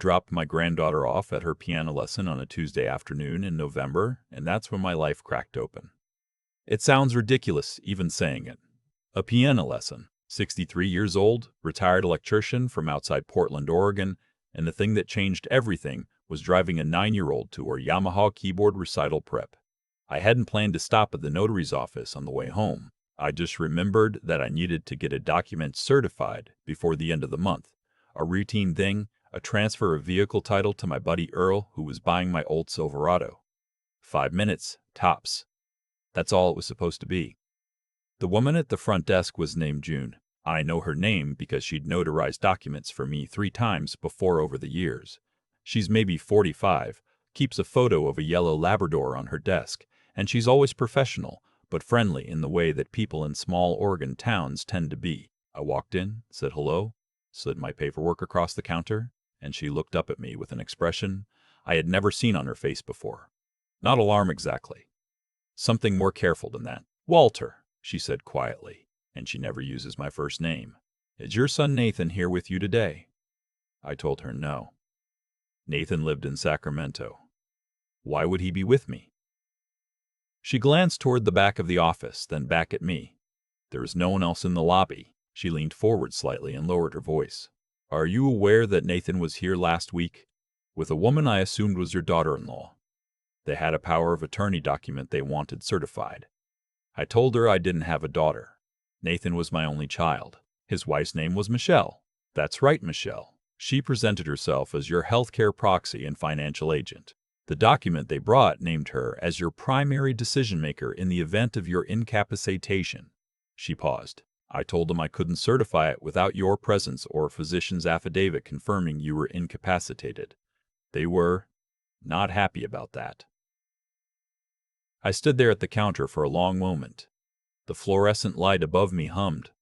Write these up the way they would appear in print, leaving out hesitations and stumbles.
Dropped my granddaughter off at her piano lesson on a Tuesday afternoon in November, and that's when my life cracked open. It sounds ridiculous even saying it. A piano lesson, 63 years old, retired electrician from outside Portland, Oregon, and the thing that changed everything was driving a 9-year-old to her Yamaha keyboard recital prep. I hadn't planned to stop at the notary's office on the way home. I just remembered that I needed to get a document certified before the end of the month. A routine thing, a transfer of vehicle title to my buddy Earl, who was buying my old Silverado. 5 minutes, tops. That's all it was supposed to be. The woman at the front desk was named June. I know her name because she'd notarized documents for me 3 times before over the years. She's maybe 45, keeps a photo of a yellow Labrador on her desk, and she's always professional, but friendly in the way that people in small Oregon towns tend to be. I walked in, said hello, slid my paperwork across the counter, and she looked up at me with an expression I had never seen on her face before. Not alarm exactly. Something more careful than that. "Walter," she said quietly, and she never uses my first name. "Is your son Nathan here with you today?" I told her no. Nathan lived in Sacramento. Why would he be with me? She glanced toward the back of the office, then back at me. There was no one else in the lobby. She leaned forward slightly and lowered her voice. "Are you aware that Nathan was here last week? With a woman I assumed was your daughter-in-law. They had a power of attorney document they wanted certified. I told her I didn't have a daughter. Nathan was my only child. His wife's name was Michelle." "That's right, Michelle. She presented herself as your healthcare proxy and financial agent. The document they brought named her as your primary decision-maker in the event of your incapacitation." She paused. "I told them I couldn't certify it without your presence or a physician's affidavit confirming you were incapacitated. They were not happy about that." I stood there at the counter for a long moment. The fluorescent light above me hummed.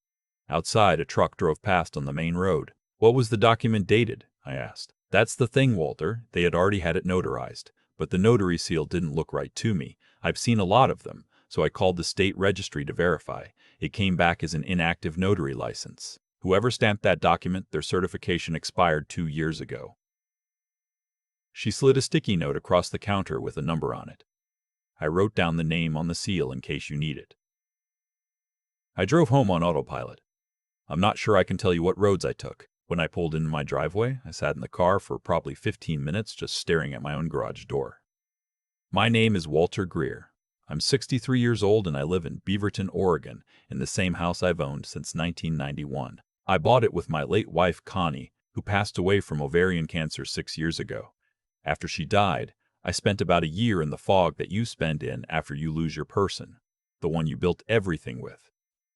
Outside, a truck drove past on the main road. "What was the document dated?" I asked. "That's the thing, Walter. They had already had it notarized, but the notary seal didn't look right to me. I've seen a lot of them, so I called the state registry to verify. It came back as an inactive notary license. Whoever stamped that document, their certification expired 2 years ago." She slid a sticky note across the counter with a number on it. I wrote down the name on the seal in case you need it. I drove home on autopilot. I'm not sure I can tell you what roads I took. When I pulled into my driveway, I sat in the car for probably 15 minutes just staring at my own garage door. My name is Walter Greer. I'm 63 years old and I live in Beaverton, Oregon, in the same house I've owned since 1991. I bought it with my late wife, Connie, who passed away from ovarian cancer 6 years ago. After she died, I spent about a year in the fog that you spend in after you lose your person, the one you built everything with.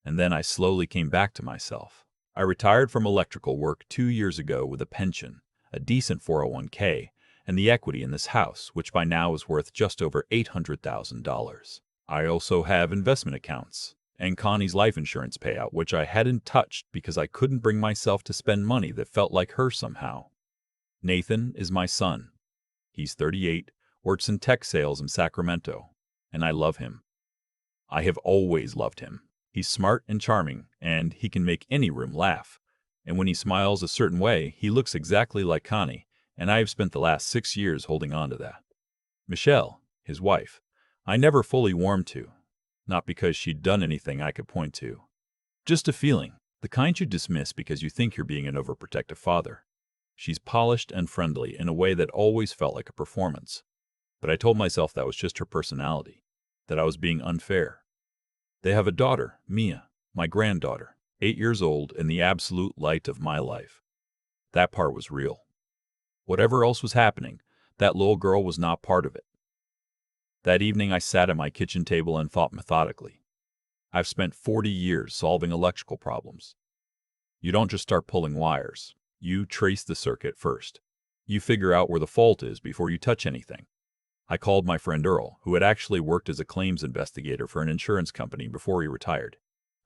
And then I slowly came back to myself. I retired from electrical work 2 years ago with a pension, a decent 401k, and the equity in this house, which by now is worth just over $800,000. I also have investment accounts and Connie's life insurance payout, which I hadn't touched because I couldn't bring myself to spend money that felt like her somehow. Nathan is my son. He's 38, works in tech sales in Sacramento, and I love him. I have always loved him. He's smart and charming, and he can make any room laugh. And when he smiles a certain way, he looks exactly like Connie, and I have spent the last 6 years holding on to that. Michelle, his wife, I never fully warmed to, not because she'd done anything I could point to. Just a feeling, the kind you dismiss because you think you're being an overprotective father. She's polished and friendly in a way that always felt like a performance. But I told myself that was just her personality, that I was being unfair. They have a daughter, Mia, my granddaughter, 8 years old and the absolute light of my life. That part was real. Whatever else was happening, that little girl was not part of it. That evening I sat at my kitchen table and thought methodically. I've spent 40 years solving electrical problems. You don't just start pulling wires. You trace the circuit first. You figure out where the fault is before you touch anything. I called my friend Earl, who had actually worked as a claims investigator for an insurance company before he retired.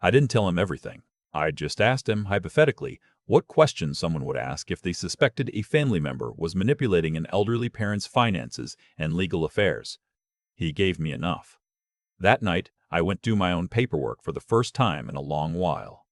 I didn't tell him everything. I just asked him, hypothetically, what questions someone would ask if they suspected a family member was manipulating an elderly parent's finances and legal affairs. He gave me enough. That night, I went through my own paperwork for the first time in a long while.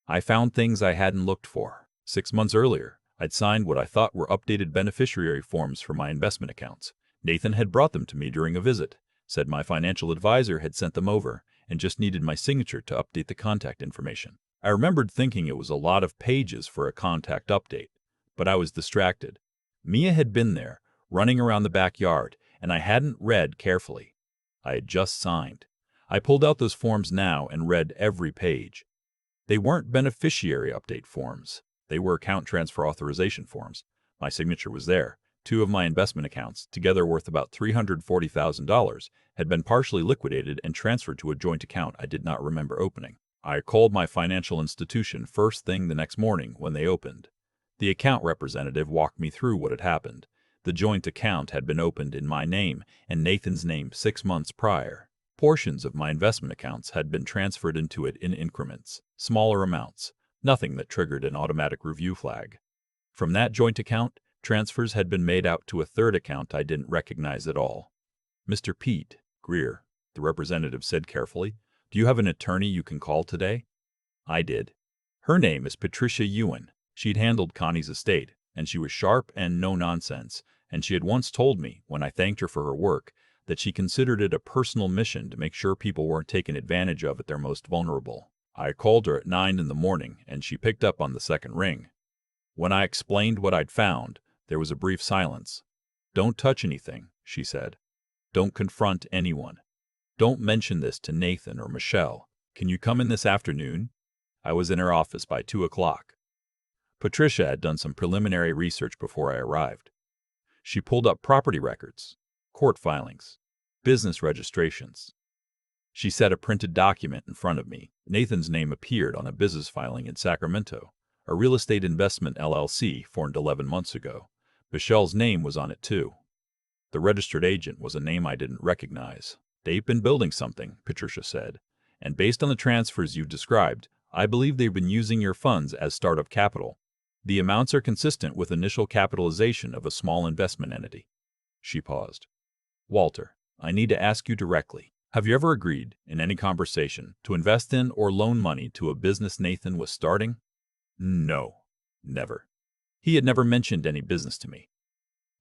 I found things I hadn't looked for. 6 months earlier, I'd signed what I thought were updated beneficiary forms for my investment accounts. Nathan had brought them to me during a visit, said my financial advisor had sent them over, and just needed my signature to update the contact information. I remembered thinking it was a lot of pages for a contact update, but I was distracted. Mia had been there, running around the backyard, and I hadn't read carefully. I had just signed. I pulled out those forms now and read every page. They weren't beneficiary update forms. They were account transfer authorization forms. My signature was there. 2 of my investment accounts, together worth about $340,000, had been partially liquidated and transferred to a joint account I did not remember opening. I called my financial institution first thing the next morning when they opened. The account representative walked me through what had happened. The joint account had been opened in my name and Nathan's name 6 months prior. Portions of my investment accounts had been transferred into it in increments, smaller amounts, nothing that triggered an automatic review flag. From that joint account, transfers had been made out to a third account I didn't recognize at all. Mr. Pete Greer, the representative said carefully, "Do you have an attorney you can call today?" I did. Her name is Patricia Ewan. She'd handled Connie's estate, and she was sharp and no nonsense, and she had once told me, when I thanked her for her work, that she considered it a personal mission to make sure people weren't taken advantage of at their most vulnerable. I called her at 9 in the morning, and she picked up on the second ring. When I explained what I'd found, there was a brief silence. "Don't touch anything," she said. "Don't confront anyone. Don't mention this to Nathan or Michelle. Can you come in this afternoon?" I was in her office by 2 o'clock. Patricia had done some preliminary research before I arrived. She pulled up property records, court filings, business registrations. She set a printed document in front of me. Nathan's name appeared on a business filing in Sacramento, a real estate investment LLC formed 11 months ago. Michelle's name was on it too. The registered agent was a name I didn't recognize. "They've been building something," Patricia said, "and based on the transfers you've described, I believe they've been using your funds as startup capital. The amounts are consistent with initial capitalization of a small investment entity." She paused. "Walter, I need to ask you directly. Have you ever agreed, in any conversation, to invest in or loan money to a business Nathan was starting?" "No, never. He had never mentioned any business to me."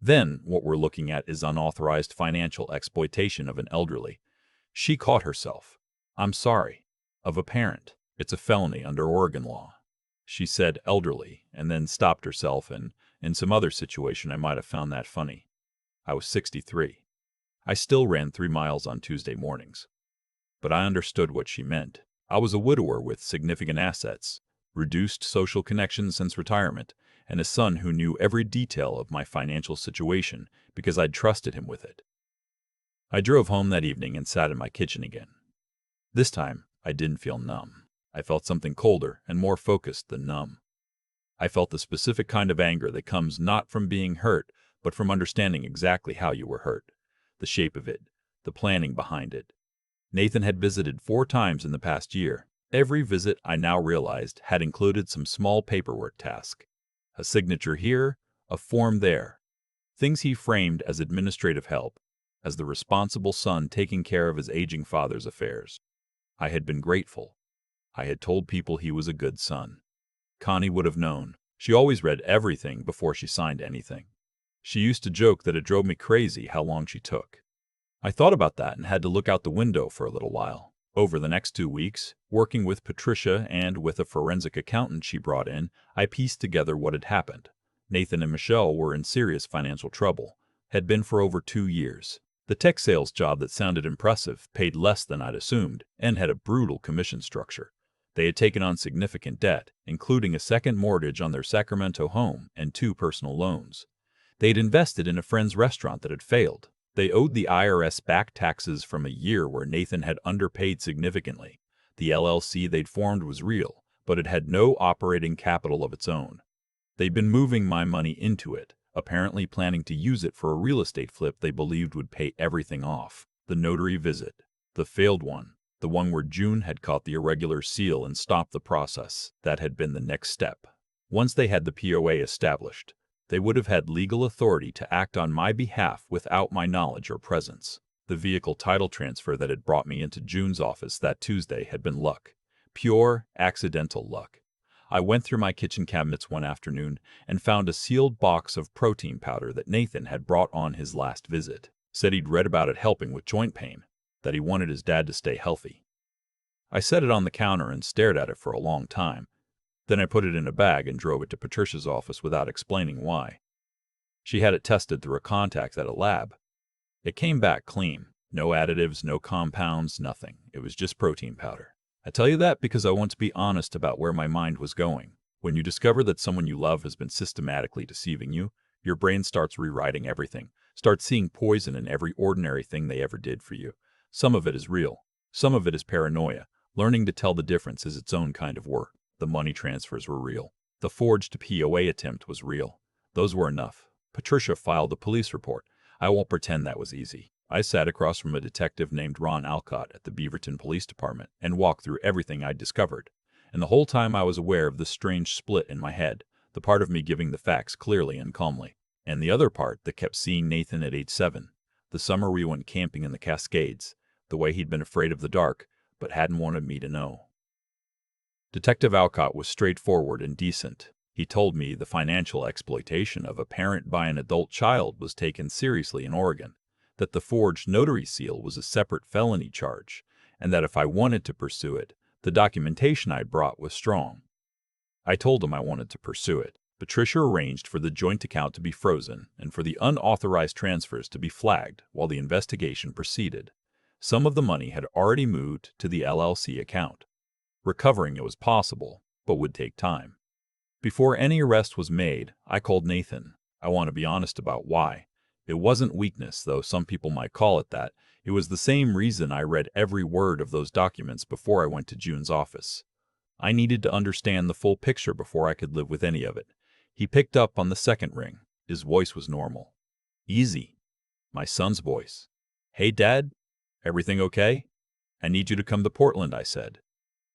"Then what we're looking at is unauthorized financial exploitation of an elderly." She caught herself. "I'm sorry. Of a parent. It's a felony under Oregon law." She said elderly, and then stopped herself, and in some other situation I might have found that funny. I was 63. I still ran 3 miles on Tuesday mornings. But I understood what she meant. I was a widower with significant assets, reduced social connections since retirement, and a son who knew every detail of my financial situation because I'd trusted him with it. I drove home that evening and sat in my kitchen again. This time, I didn't feel numb. I felt something colder and more focused than numb. I felt the specific kind of anger that comes not from being hurt, but from understanding exactly how you were hurt, the shape of it, the planning behind it. Nathan had visited 4 times in the past year. Every visit, I now realized, had included some small paperwork task. A signature here, a form there. Things he framed as administrative help, as the responsible son taking care of his aging father's affairs. I had been grateful. I had told people he was a good son. Connie would have known. She always read everything before she signed anything. She used to joke that it drove me crazy how long she took. I thought about that and had to look out the window for a little while. Over the next 2 weeks, working with Patricia and with a forensic accountant she brought in, I pieced together what had happened. Nathan and Michelle were in serious financial trouble, had been for over 2 years. The tech sales job that sounded impressive paid less than I'd assumed and had a brutal commission structure. They had taken on significant debt, including a second mortgage on their Sacramento home and 2 personal loans. They'd invested in a friend's restaurant that had failed. They owed the IRS back taxes from a year where Nathan had underpaid significantly. The LLC they'd formed was real, but it had no operating capital of its own. They'd been moving my money into it, apparently planning to use it for a real estate flip they believed would pay everything off. The notary visit, the failed one, the one where June had caught the irregular seal and stopped the process, that had been the next step. Once they had the POA established, they would have had legal authority to act on my behalf without my knowledge or presence. The vehicle title transfer that had brought me into June's office that Tuesday had been luck. Pure, accidental luck. I went through my kitchen cabinets one afternoon and found a sealed box of protein powder that Nathan had brought on his last visit. Said he'd read about it helping with joint pain, that he wanted his dad to stay healthy. I set it on the counter and stared at it for a long time. Then I put it in a bag and drove it to Patricia's office without explaining why. She had it tested through a contact at a lab. It came back clean. No additives, no compounds, nothing. It was just protein powder. I tell you that because I want to be honest about where my mind was going. When you discover that someone you love has been systematically deceiving you, your brain starts rewriting everything, starts seeing poison in every ordinary thing they ever did for you. Some of it is real. Some of it is paranoia. Learning to tell the difference is its own kind of work. The money transfers were real. The forged POA attempt was real. Those were enough. Patricia filed a police report. I won't pretend that was easy. I sat across from a detective named Ron Alcott at the Beaverton Police Department and walked through everything I'd discovered. And the whole time I was aware of this strange split in my head, the part of me giving the facts clearly and calmly, and the other part that kept seeing Nathan at age 7, the summer we went camping in the Cascades, the way he'd been afraid of the dark, but hadn't wanted me to know. Detective Alcott was straightforward and decent. He told me the financial exploitation of a parent by an adult child was taken seriously in Oregon, that the forged notary seal was a separate felony charge, and that if I wanted to pursue it, the documentation I brought was strong. I told him I wanted to pursue it. Patricia arranged for the joint account to be frozen and for the unauthorized transfers to be flagged while the investigation proceeded. Some of the money had already moved to the LLC account. Recovering it was possible, but would take time. Before any arrest was made, I called Nathan. I want to be honest about why. It wasn't weakness, though some people might call it that. It was the same reason I read every word of those documents before I went to June's office. I needed to understand the full picture before I could live with any of it. He picked up on the second ring. His voice was normal. Easy. My son's voice. Hey, Dad? Everything okay? I need you to come to Portland, I said.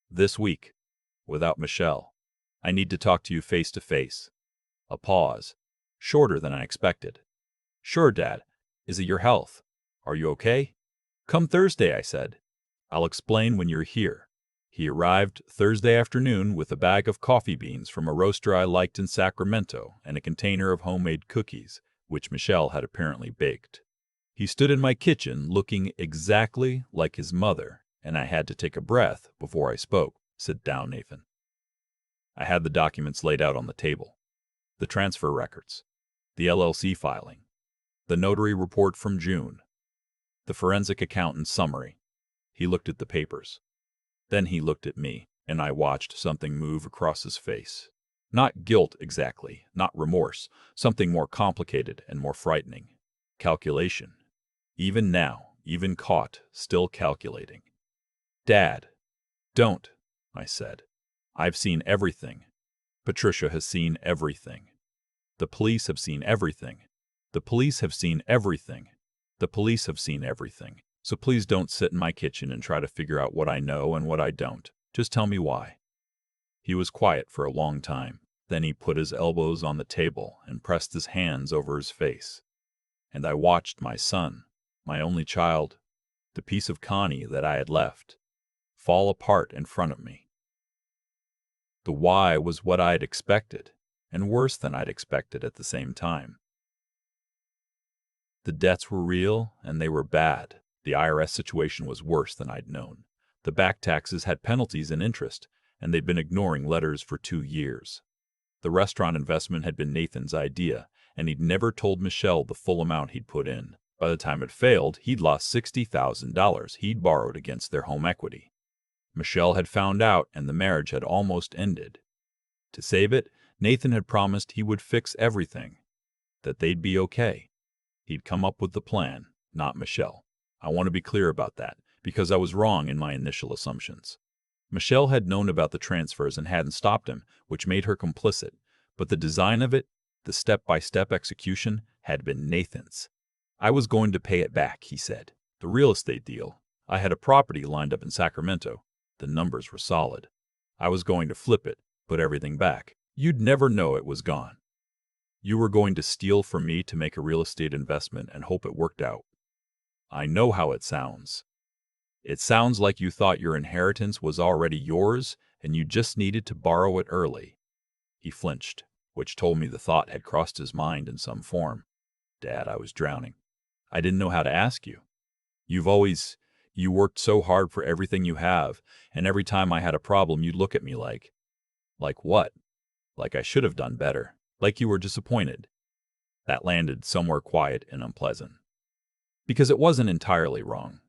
This week. Without Michelle. I need to talk to you face to face. A pause. Shorter than I expected. Sure, Dad. Is it your health? Are you okay? Come Thursday, I said. I'll explain when you're here. He arrived Thursday afternoon with a bag of coffee beans from a roaster I liked in Sacramento and a container of homemade cookies, which Michelle had apparently baked. He stood in my kitchen looking exactly like his mother, and I had to take a breath before I spoke. Sit down, Nathan. I had the documents laid out on the table. The transfer records. The LLC filing. The notary report from June. The forensic accountant's summary. He looked at the papers. Then he looked at me, and I watched something move across his face. Not guilt exactly, not remorse, something more complicated and more frightening. Calculation. Even now, even caught, still calculating. Dad. Don't, I said. I've seen everything. Patricia has seen everything. The police have seen everything. The police have seen everything. The police have seen everything. So please don't sit in my kitchen and try to figure out what I know and what I don't. Just tell me why. He was quiet for a long time. Then he put his elbows on the table and pressed his hands over his face. And I watched my son, my only child, the piece of Connie that I had left, fall apart in front of me. The why was what I'd expected, and worse than I'd expected at the same time. The debts were real, and they were bad. The IRS situation was worse than I'd known. The back taxes had penalties and interest, and they'd been ignoring letters for 2 years. The restaurant investment had been Nathan's idea, and he'd never told Michelle the full amount he'd put in. By the time it failed, he'd lost $60,000 he'd borrowed against their home equity. Michelle had found out, and the marriage had almost ended. To save it, Nathan had promised he would fix everything, that they'd be okay. He'd come up with the plan, not Michelle. I want to be clear about that, because I was wrong in my initial assumptions. Michelle had known about the transfers and hadn't stopped him, which made her complicit, but the design of it, the step-by-step execution, had been Nathan's. I was going to pay it back, he said. The real estate deal. I had a property lined up in Sacramento. The numbers were solid. I was going to flip it, put everything back. You'd never know it was gone. You were going to steal from me to make a real estate investment and hope it worked out. I know how it sounds. It sounds like you thought your inheritance was already yours and you just needed to borrow it early." He flinched, which told me the thought had crossed his mind in some form. "Dad, I was drowning. I didn't know how to ask you. You worked so hard for everything you have, and every time I had a problem, you'd look at me like what? Like I should have done better. Like you were disappointed." That landed somewhere quiet and unpleasant. Because it wasn't entirely wrong.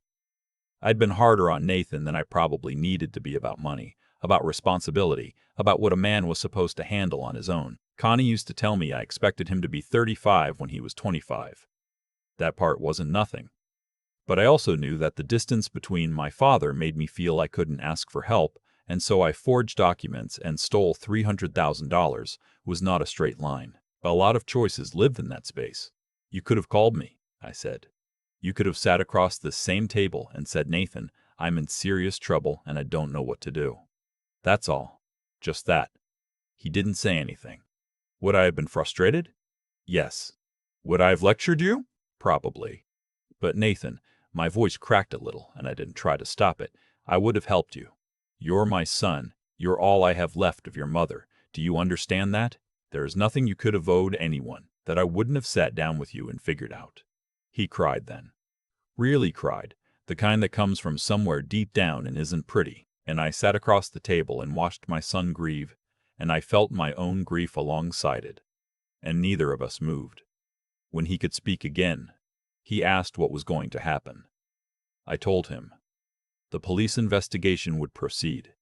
I'd been harder on Nathan than I probably needed to be about money, about responsibility, about what a man was supposed to handle on his own. Connie used to tell me I expected him to be 35 when he was 25. That part wasn't nothing. But I also knew that the distance between my father made me feel I couldn't ask for help, and so I forged documents and stole $300,000 was not a straight line. A lot of choices lived in that space. "You could have called me," I said. "You could have sat across this same table and said, 'Nathan, I'm in serious trouble and I don't know what to do.' That's all. Just that." He didn't say anything. Would I have been frustrated? Yes. Would I have lectured you? Probably. But Nathan, my voice cracked a little, and I didn't try to stop it. I would have helped you. You're my son. You're all I have left of your mother. Do you understand that? There is nothing you could have owed anyone that I wouldn't have sat down with you and figured out." He cried then. Really cried, the kind that comes from somewhere deep down and isn't pretty. And I sat across the table and watched my son grieve, and I felt my own grief alongside it. And neither of us moved. When he could speak again, he asked what was going to happen. I told him. The police investigation would proceed.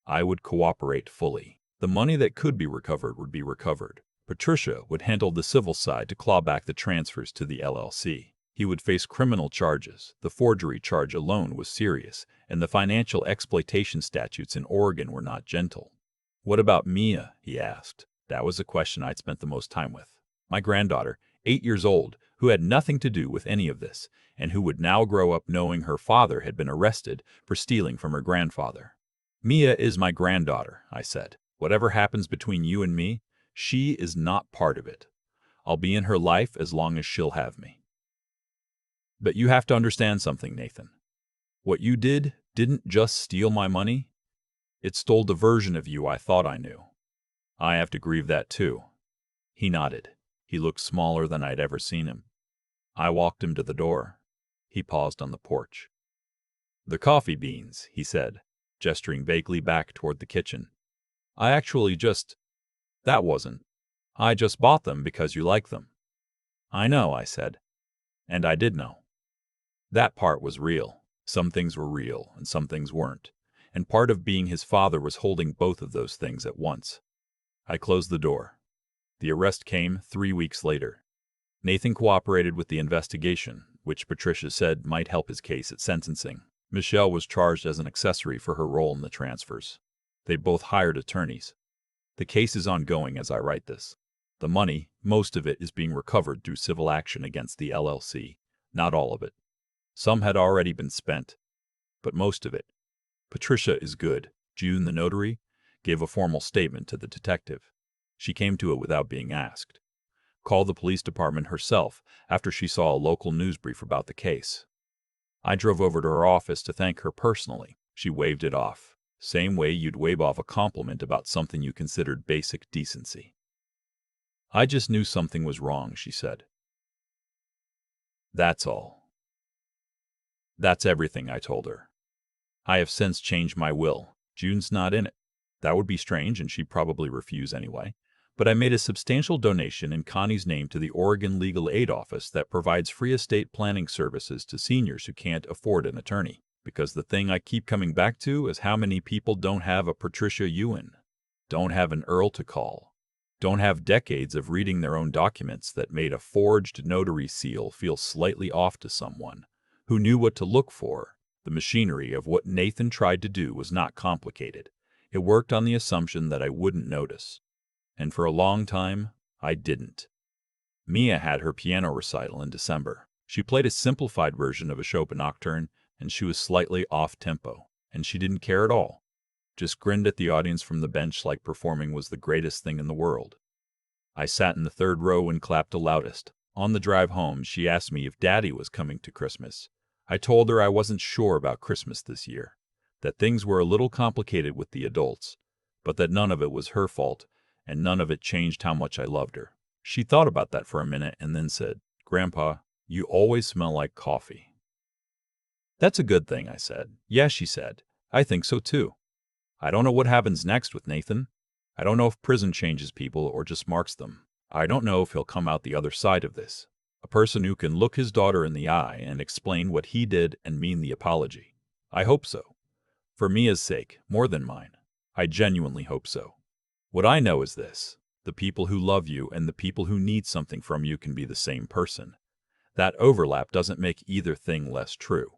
I would cooperate fully. The money that could be recovered would be recovered. Patricia would handle the civil side to claw back the transfers to the LLC. He would face criminal charges. The forgery charge alone was serious, and the financial exploitation statutes in Oregon were not gentle. "What about Mia?" he asked. That was the question I'd spent the most time with. My granddaughter, 8 years old, who had nothing to do with any of this, and who would now grow up knowing her father had been arrested for stealing from her grandfather. "Mia is my granddaughter," I said. "Whatever happens between you and me, she is not part of it. I'll be in her life as long as she'll have me. But you have to understand something, Nathan. What you didn't just steal my money. It stole the version of you I thought I knew. I have to grieve that too." He nodded. He looked smaller than I'd ever seen him. I walked him to the door. He paused on the porch. "The coffee beans," he said, gesturing vaguely back toward the kitchen. I just bought them because you like them." "I know," I said. And I did know. That part was real. Some things were real, and some things weren't. And part of being his father was holding both of those things at once. I closed the door. The arrest came 3 weeks later. Nathan cooperated with the investigation, which Patricia said might help his case at sentencing. Michelle was charged as an accessory for her role in the transfers. They both hired attorneys. The case is ongoing as I write this. The money, most of it, is being recovered through civil action against the LLC. Not all of it. Some had already been spent, but most of it. Patricia is good. June, the notary, gave a formal statement to the detective. She came to it without being asked. Called the police department herself after she saw a local news brief about the case. I drove over to her office to thank her personally. She waved it off. Same way you'd wave off a compliment about something you considered basic decency. "I just knew something was wrong," she said. "That's all." "That's everything," I told her. "I have since changed my will. June's not in it. That would be strange, and she'd probably refuse anyway. But I made a substantial donation in Connie's name to the Oregon Legal Aid Office that provides free estate planning services to seniors who can't afford an attorney. Because the thing I keep coming back to is how many people don't have a Patricia Ewan, don't have an Earl to call, don't have decades of reading their own documents that made a forged notary seal feel slightly off to someone who knew what to look for. The machinery of what Nathan tried to do was not complicated. It worked on the assumption that I wouldn't notice. And for a long time, I didn't. Mia had her piano recital in December. She played a simplified version of a Chopin nocturne, and she was slightly off-tempo. And she didn't care at all. Just grinned at the audience from the bench like performing was the greatest thing in the world. I sat in the third row and clapped the loudest. On the drive home, she asked me if Daddy was coming to Christmas. I told her I wasn't sure about Christmas this year. that things were a little complicated with the adults, but that none of it was her fault, and none of it changed how much I loved her. She thought about that for a minute and then said, "Grandpa, you always smell like coffee." "That's a good thing," I said. "Yeah," she said. "I think so too. I don't know what happens next with Nathan. I don't know if prison changes people or just marks them. I don't know if he'll come out the other side of this. A person who can look his daughter in the eye and explain what he did and mean the apology. I hope so. For Mia's sake, more than mine. I genuinely hope so. What I know is this. The people who love you and the people who need something from you can be the same person. That overlap doesn't make either thing less true.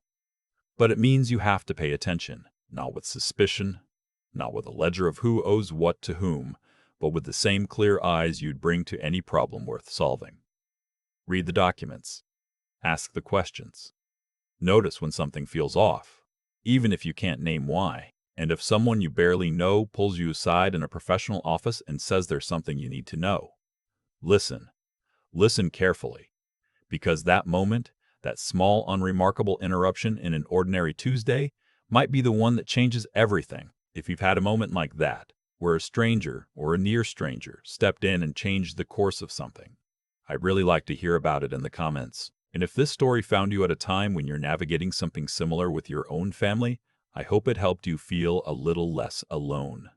But it means you have to pay attention, not with suspicion, not with a ledger of who owes what to whom, but with the same clear eyes you'd bring to any problem worth solving. Read the documents. Ask the questions. Notice when something feels off, even if you can't name why. And if someone you barely know pulls you aside in a professional office and says there's something you need to know. Listen. Listen carefully. Because that moment, that small, unremarkable interruption in an ordinary Tuesday, might be the one that changes everything. If you've had a moment like that, where a stranger or a near stranger stepped in and changed the course of something, I'd really like to hear about it in the comments. And if this story found you at a time when you're navigating something similar with your own family, I hope it helped you feel a little less alone.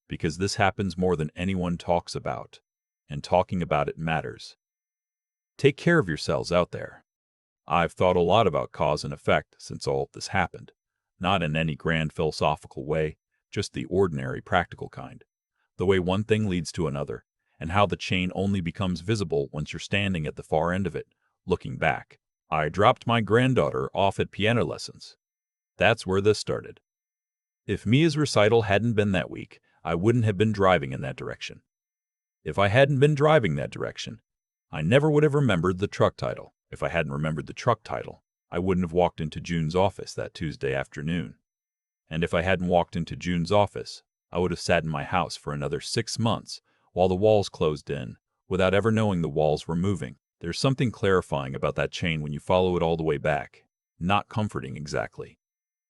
Because this happens more than anyone talks about, and talking about it matters. Take care of yourselves out there. I've thought a lot about cause and effect since all of this happened. Not in any grand philosophical way, just the ordinary practical kind. The way one thing leads to another, and how the chain only becomes visible once you're standing at the far end of it, looking back. I dropped my granddaughter off at piano lessons. That's where this started. If Mia's recital hadn't been that week, I wouldn't have been driving in that direction. If I hadn't been driving that direction, I never would have remembered the truck title. If I hadn't remembered the truck title, I wouldn't have walked into June's office that Tuesday afternoon. And if I hadn't walked into June's office, I would have sat in my house for another 6 months while the walls closed in, without ever knowing the walls were moving. There's something clarifying about that chain when you follow it all the way back. Not comforting exactly,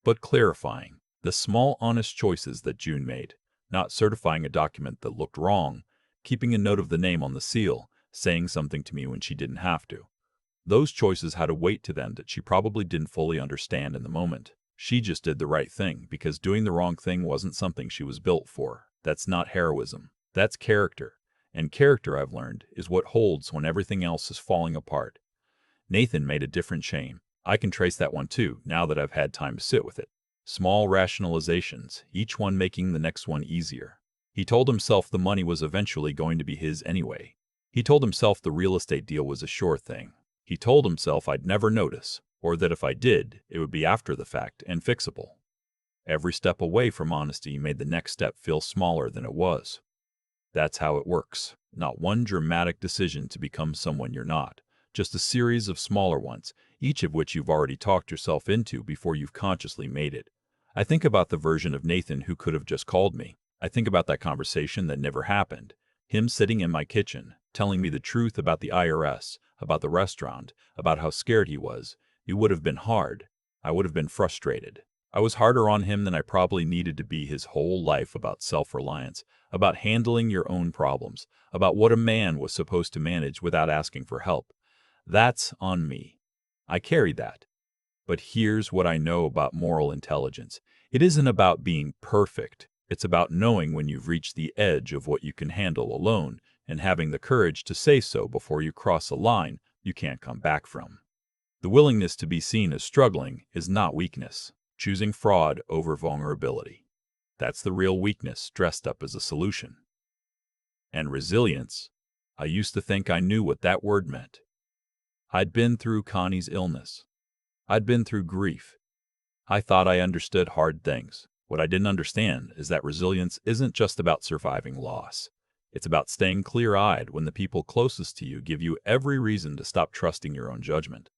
but clarifying. The small, honest choices that June made, not certifying a document that looked wrong, keeping a note of the name on the seal, saying something to me when she didn't have to. Those choices had a weight to them that she probably didn't fully understand in the moment. She just did the right thing because doing the wrong thing wasn't something she was built for. That's not heroism. That's character. And character, I've learned, is what holds when everything else is falling apart. Nathan made a different chain. I can trace that one too, now that I've had time to sit with it. Small rationalizations, each one making the next one easier. He told himself the money was eventually going to be his anyway. He told himself the real estate deal was a sure thing. He told himself I'd never notice, or that if I did, it would be after the fact and fixable. Every step away from honesty made the next step feel smaller than it was. That's how it works. Not one dramatic decision to become someone you're not, just a series of smaller ones, each of which you've already talked yourself into before you've consciously made it. I think about the version of Nathan who could have just called me. I think about that conversation that never happened. Him sitting in my kitchen, telling me the truth about the IRS, about the restaurant, about how scared he was. It would have been hard. I would have been frustrated. I was harder on him than I probably needed to be his whole life about self-reliance, about handling your own problems, about what a man was supposed to manage without asking for help. That's on me. I carry that. But here's what I know about moral intelligence. It isn't about being perfect. It's about knowing when you've reached the edge of what you can handle alone and having the courage to say so before you cross a line you can't come back from. The willingness to be seen as struggling is not weakness, choosing fraud over vulnerability. That's the real weakness dressed up as a solution. And resilience, I used to think I knew what that word meant. I'd been through Connie's illness. I'd been through grief. I thought I understood hard things. What I didn't understand is that resilience isn't just about surviving loss. It's about staying clear-eyed when the people closest to you give you every reason to stop trusting your own judgment.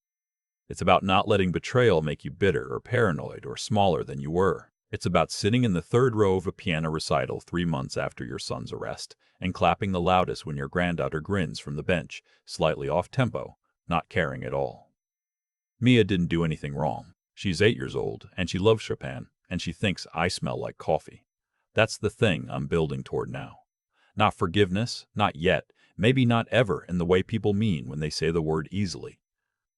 It's about not letting betrayal make you bitter or paranoid or smaller than you were. It's about sitting in the third row of a piano recital 3 months after your son's arrest and clapping the loudest when your granddaughter grins from the bench, slightly off-tempo, not caring at all. Mia didn't do anything wrong. She's 8 years old, and she loves Chopin, and she thinks I smell like coffee. That's the thing I'm building toward now. Not forgiveness, not yet, maybe not ever in the way people mean when they say the word easily.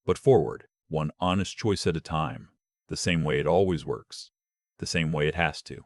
But forward, one honest choice at a time, the same way it always works, the same way it has to.